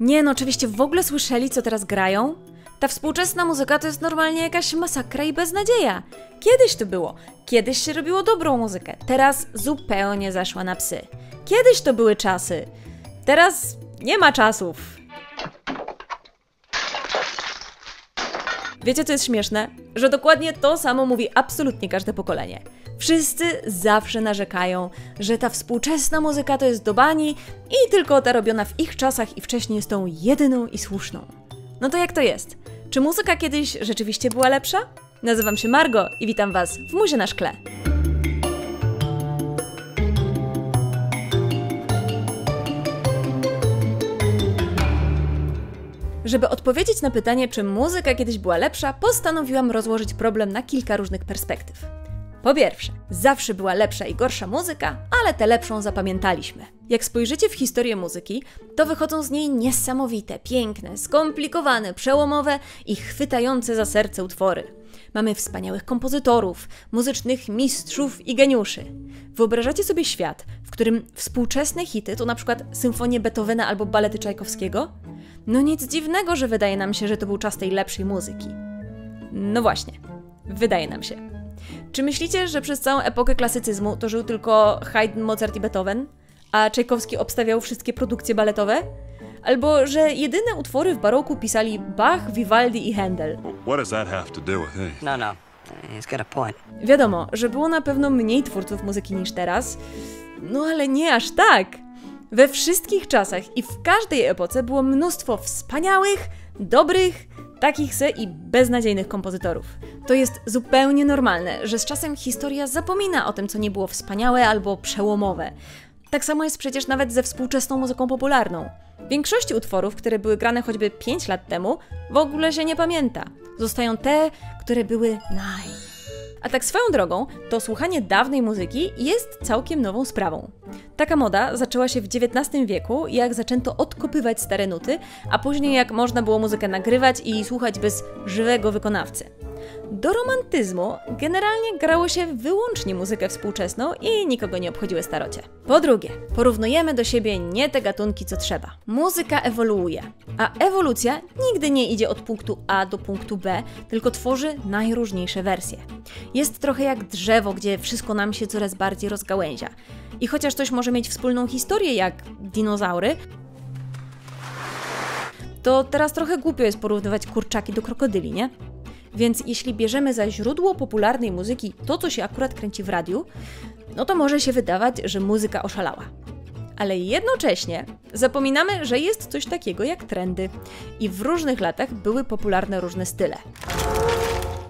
Nie no, oczywiście w ogóle słyszeli, co teraz grają? Ta współczesna muzyka to jest normalnie jakaś masakra i beznadzieja. Kiedyś to było. Kiedyś się robiło dobrą muzykę. Teraz zupełnie zaszła na psy. Kiedyś to były czasy. Teraz nie ma czasów. Wiecie, co jest śmieszne? Że dokładnie to samo mówi absolutnie każde pokolenie. Wszyscy zawsze narzekają, że ta współczesna muzyka to jest do bani i tylko ta robiona w ich czasach i wcześniej jest tą jedyną i słuszną. No to jak to jest? Czy muzyka kiedyś rzeczywiście była lepsza? Nazywam się Margo i witam Was w Muzie na szkle. Żeby odpowiedzieć na pytanie, czy muzyka kiedyś była lepsza, postanowiłam rozłożyć problem na kilka różnych perspektyw. Po pierwsze, zawsze była lepsza i gorsza muzyka, ale tę lepszą zapamiętaliśmy. Jak spojrzycie w historię muzyki, to wychodzą z niej niesamowite, piękne, skomplikowane, przełomowe i chwytające za serce utwory. Mamy wspaniałych kompozytorów, muzycznych mistrzów i geniuszy. Wyobrażacie sobie świat, w którym współczesne hity to na przykład symfonie Beethovena albo balety Czajkowskiego? No nic dziwnego, że wydaje nam się, że to był czas tej lepszej muzyki. No właśnie, wydaje nam się. Czy myślicie, że przez całą epokę klasycyzmu to żył tylko Haydn, Mozart i Beethoven, a Czajkowski obstawiał wszystkie produkcje baletowe? Albo że jedyne utwory w baroku pisali Bach, Vivaldi i Händel? What does that have to do with it? No. He's got a point. Wiadomo, że było na pewno mniej twórców muzyki niż teraz, no ale nie aż tak. We wszystkich czasach i w każdej epoce było mnóstwo wspaniałych, dobrych, takich se i beznadziejnych kompozytorów. To jest zupełnie normalne, że z czasem historia zapomina o tym, co nie było wspaniałe albo przełomowe. Tak samo jest przecież nawet ze współczesną muzyką popularną. Większości utworów, które były grane choćby 5 lat temu, w ogóle się nie pamięta. Zostają te, które były A tak swoją drogą, to słuchanie dawnej muzyki jest całkiem nową sprawą. Taka moda zaczęła się w XIX wieku, jak zaczęto odkopywać stare nuty, a później jak można było muzykę nagrywać i słuchać bez żywego wykonawcy. Do romantyzmu generalnie grało się wyłącznie muzykę współczesną i nikogo nie obchodziły starocie. Po drugie, porównujemy do siebie nie te gatunki, co trzeba. Muzyka ewoluuje, a ewolucja nigdy nie idzie od punktu A do punktu B, tylko tworzy najróżniejsze wersje. Jest trochę jak drzewo, gdzie wszystko nam się coraz bardziej rozgałęzia. I chociaż coś może mieć wspólną historię jak dinozaury, to teraz trochę głupio jest porównywać kurczaki do krokodyli, nie? Więc jeśli bierzemy za źródło popularnej muzyki to, co się akurat kręci w radiu, no to może się wydawać, że muzyka oszalała. Ale jednocześnie zapominamy, że jest coś takiego jak trendy i w różnych latach były popularne różne style.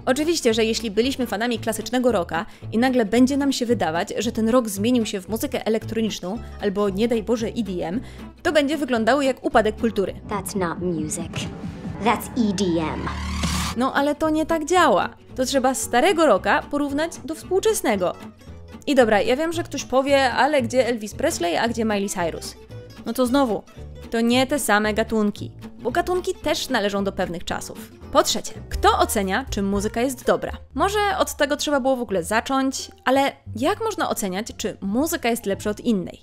Oczywiście, że jeśli byliśmy fanami klasycznego rocka i nagle będzie nam się wydawać, że ten rock zmienił się w muzykę elektroniczną albo nie daj Boże EDM, to będzie wyglądało jak upadek kultury. That's not music. That's EDM. No ale to nie tak działa. To trzeba starego rocka porównać do współczesnego. I dobra, ja wiem, że ktoś powie, ale gdzie Elvis Presley, a gdzie Miley Cyrus? No to znowu, to nie te same gatunki, bo gatunki też należą do pewnych czasów. Po trzecie, kto ocenia, czy muzyka jest dobra? Może od tego trzeba było w ogóle zacząć, ale jak można oceniać, czy muzyka jest lepsza od innej?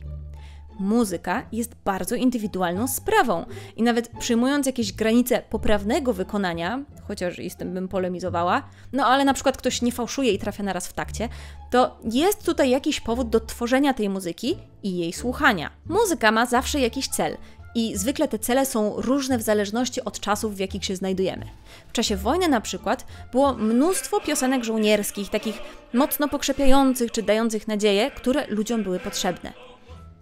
Muzyka jest bardzo indywidualną sprawą i nawet przyjmując jakieś granice poprawnego wykonania, chociaż i z tym bym polemizowała, no ale na przykład ktoś nie fałszuje i trafia naraz w takcie, to jest tutaj jakiś powód do tworzenia tej muzyki i jej słuchania. Muzyka ma zawsze jakiś cel i zwykle te cele są różne w zależności od czasów, w jakich się znajdujemy. W czasie wojny na przykład było mnóstwo piosenek żołnierskich, takich mocno pokrzepiających czy dających nadzieję, które ludziom były potrzebne.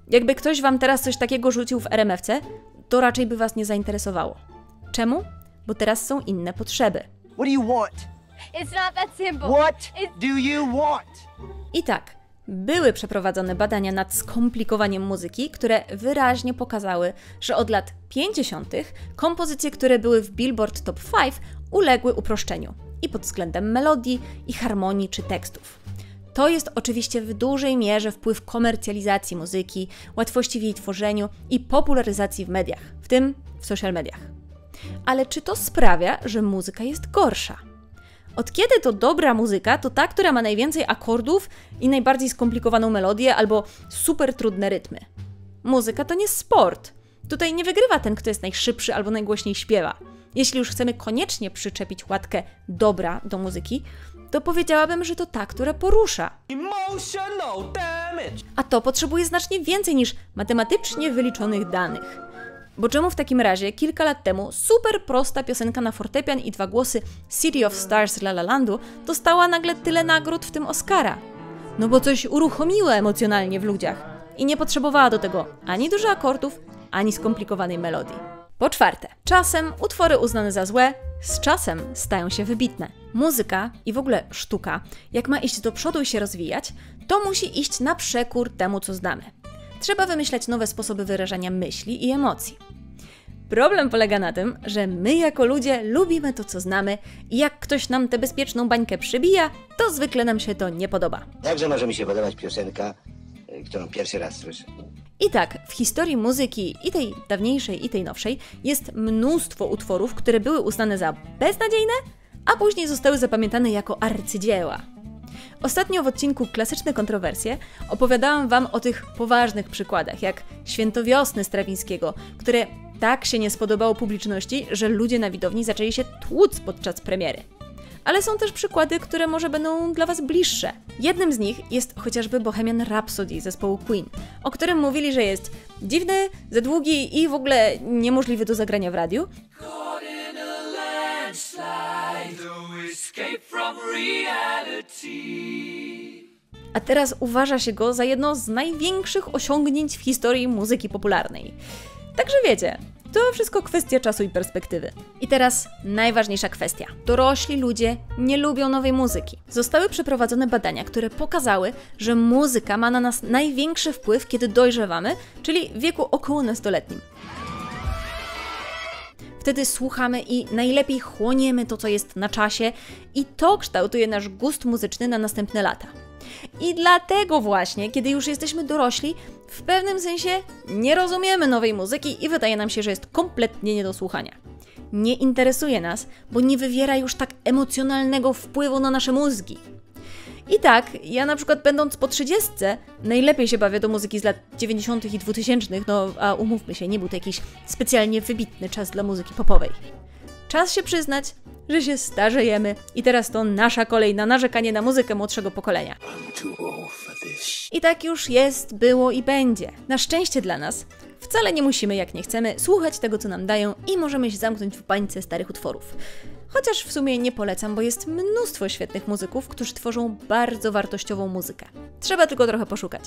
Jakby ktoś wam teraz coś takiego rzucił w RMF-ce, to raczej by was nie zainteresowało. Czemu? Bo teraz są inne potrzeby. What do you want? It's not that simple. What do you want? I tak, były przeprowadzone badania nad skomplikowaniem muzyki, które wyraźnie pokazały, że od lat 50. kompozycje, które były w Billboard Top 5, uległy uproszczeniu i pod względem melodii, i harmonii czy tekstów. To jest oczywiście w dużej mierze wpływ komercjalizacji muzyki, łatwości w jej tworzeniu i popularyzacji w mediach, w tym w social mediach. Ale czy to sprawia, że muzyka jest gorsza? Od kiedy to dobra muzyka to ta, która ma najwięcej akordów i najbardziej skomplikowaną melodię albo super trudne rytmy? Muzyka to nie sport. Tutaj nie wygrywa ten, kto jest najszybszy albo najgłośniej śpiewa. Jeśli już chcemy koniecznie przyczepić łatkę dobra do muzyki, to powiedziałabym, że to ta, która porusza. Emotional damage. A to potrzebuje znacznie więcej niż matematycznie wyliczonych danych. Bo czemu w takim razie kilka lat temu super prosta piosenka na fortepian i 2 głosy City of Stars La La Landu dostała nagle tyle nagród, w tym Oscara? No bo coś uruchomiło emocjonalnie w ludziach i nie potrzebowała do tego ani dużo akordów, ani skomplikowanej melodii. Po czwarte, czasem utwory uznane za złe z czasem stają się wybitne. Muzyka i w ogóle sztuka, jak ma iść do przodu i się rozwijać, to musi iść na przekór temu, co znamy. Trzeba wymyślać nowe sposoby wyrażania myśli i emocji. Problem polega na tym, że my jako ludzie lubimy to, co znamy i jak ktoś nam tę bezpieczną bańkę przybija, to zwykle nam się to nie podoba. Jakże może mi się podobać piosenka, którą pierwszy raz słyszę? I tak, w historii muzyki i tej dawniejszej, i tej nowszej jest mnóstwo utworów, które były uznane za beznadziejne, a później zostały zapamiętane jako arcydzieła. Ostatnio w odcinku Klasyczne kontrowersje opowiadałam Wam o tych poważnych przykładach, jak Świętowiosny Strawińskiego, które tak się nie spodobało publiczności, że ludzie na widowni zaczęli się tłuc podczas premiery. Ale są też przykłady, które może będą dla Was bliższe. Jednym z nich jest chociażby Bohemian Rhapsody zespołu Queen, o którym mówili, że jest dziwny, za długi i w ogóle niemożliwy do zagrania w radiu. A teraz uważa się go za jedno z największych osiągnięć w historii muzyki popularnej. Także wiecie, to wszystko kwestia czasu i perspektywy. I teraz najważniejsza kwestia. Dorośli ludzie nie lubią nowej muzyki. Zostały przeprowadzone badania, które pokazały, że muzyka ma na nas największy wpływ, kiedy dojrzewamy, czyli w wieku około nastoletnim. Wtedy słuchamy i najlepiej chłoniemy to, co jest na czasie i to kształtuje nasz gust muzyczny na następne lata. I dlatego właśnie, kiedy już jesteśmy dorośli, w pewnym sensie nie rozumiemy nowej muzyki i wydaje nam się, że jest kompletnie nie do słuchania. Nie interesuje nas, bo nie wywiera już tak emocjonalnego wpływu na nasze mózgi. I tak, ja na przykład będąc po 30, najlepiej się bawię do muzyki z lat 90. i 2000, no a umówmy się, nie był to jakiś specjalnie wybitny czas dla muzyki popowej. Czas się przyznać, że się starzejemy i teraz to nasza kolej na narzekanie na muzykę młodszego pokolenia. I tak już jest, było i będzie. Na szczęście dla nas wcale nie musimy, jak nie chcemy, słuchać tego, co nam dają i możemy się zamknąć w bańce starych utworów. Chociaż w sumie nie polecam, bo jest mnóstwo świetnych muzyków, którzy tworzą bardzo wartościową muzykę. Trzeba tylko trochę poszukać.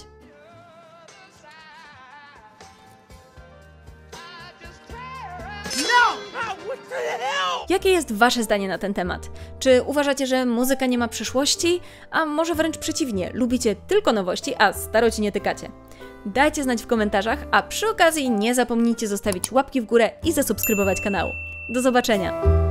Jakie jest Wasze zdanie na ten temat? Czy uważacie, że muzyka nie ma przyszłości? A może wręcz przeciwnie, lubicie tylko nowości, a staroci nie tykacie? Dajcie znać w komentarzach, a przy okazji nie zapomnijcie zostawić łapki w górę i zasubskrybować kanału. Do zobaczenia!